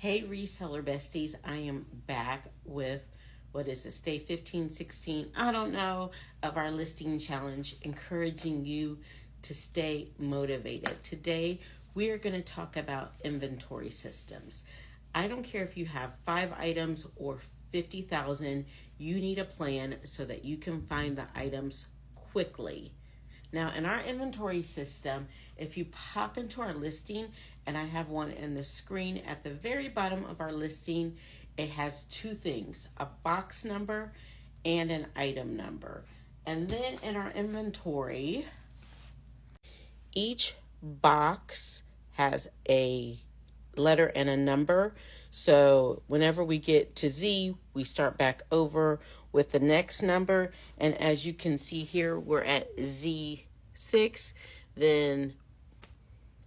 Hey reseller besties, I am back with what is this, day 15, 16, I don't know, of our listing challenge, encouraging you to stay motivated. Today we are going to talk about inventory systems. I don't care if you have 5 items or 50,000, you need a plan so that you can find the items quickly. Now, in our inventory system, if you pop into our listing, and I have one in the screen at the very bottom of our listing, it has 2 things, a box number and an item number. And then in our inventory, each box has a letter and a number. So whenever we get to Z, we start back over with the next number. And as you can see here, we're at Z6. Then,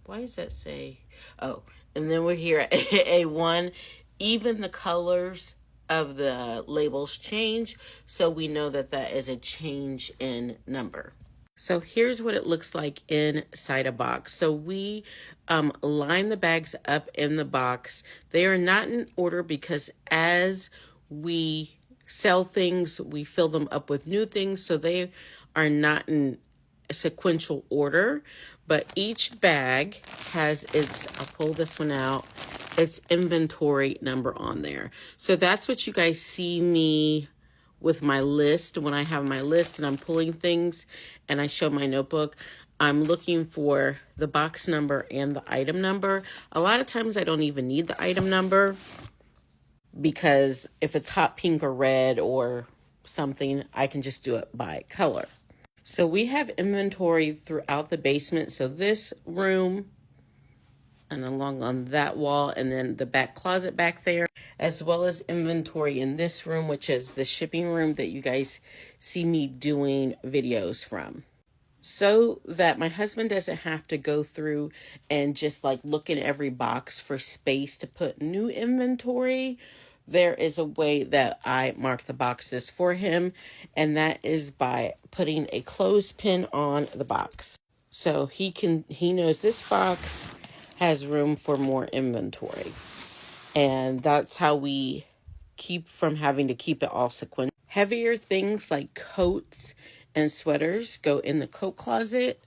why does that say? Oh, and then we're here at A1. Even the colors of the labels change, so we know that that is a change in number. So here's what it looks like inside a box. So we line the bags up in the box. They are not in order because as we sell things, we fill them up with new things. So they are not in sequential order, but each bag has its, I'll pull this one out, its inventory number on there. So that's what you guys see me with my list. When I have my list and I'm pulling things and I show my notebook, I'm looking for the box number and the item number. A lot of times I don't even need the item number because if it's hot pink or red or something, I can just do it by color. So we have inventory throughout the basement. So this room and along on that wall, and then the back closet back there, as well as inventory in this room, which is the shipping room that you guys see me doing videos from. So that my husband doesn't have to go through and just like look in every box for space to put new inventory, there is a way that I mark the boxes for him, and that is by putting a clothespin on the box. So he knows this box has room for more inventory. And that's how we keep from having to keep it all sequential. Heavier things like coats and sweaters go in the coat closet,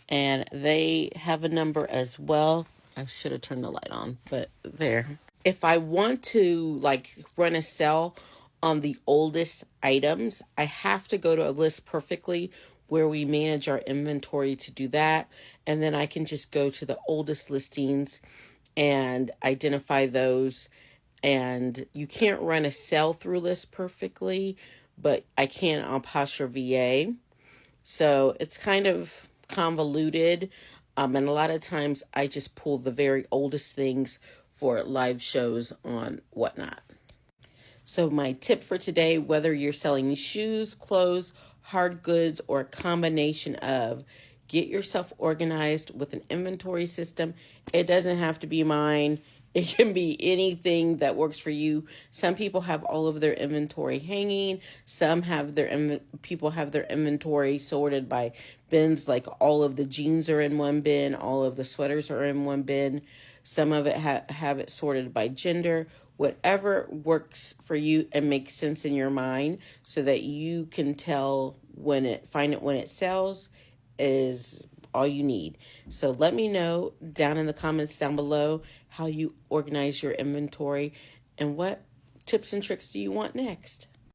and they have a number as well. I should have turned the light on, but there. If I want to like run a sale on the oldest items, I have to go to a List Perfectly where we manage our inventory to do that. And then I can just go to the oldest listings and identify those. And you can't run a sale through List Perfectly, but I can on Posture VA. So it's kind of convoluted. And a lot of times I just pull the very oldest things for live shows on Whatnot. So my tip for today, whether you're selling shoes, clothes, hard goods, or a combination of, get yourself organized with an inventory system. It doesn't have to be mine. It can be anything that works for you. Some people have all of their inventory hanging. Some have people have their inventory sorted by bins, like all of the jeans are in one bin, all of the sweaters are in one bin. Some of it have it sorted by gender. Whatever works for you and makes sense in your mind so that you can tell find it when it sells is all you need. So let me know down in the comments down below how you organize your inventory and what tips and tricks do you want next.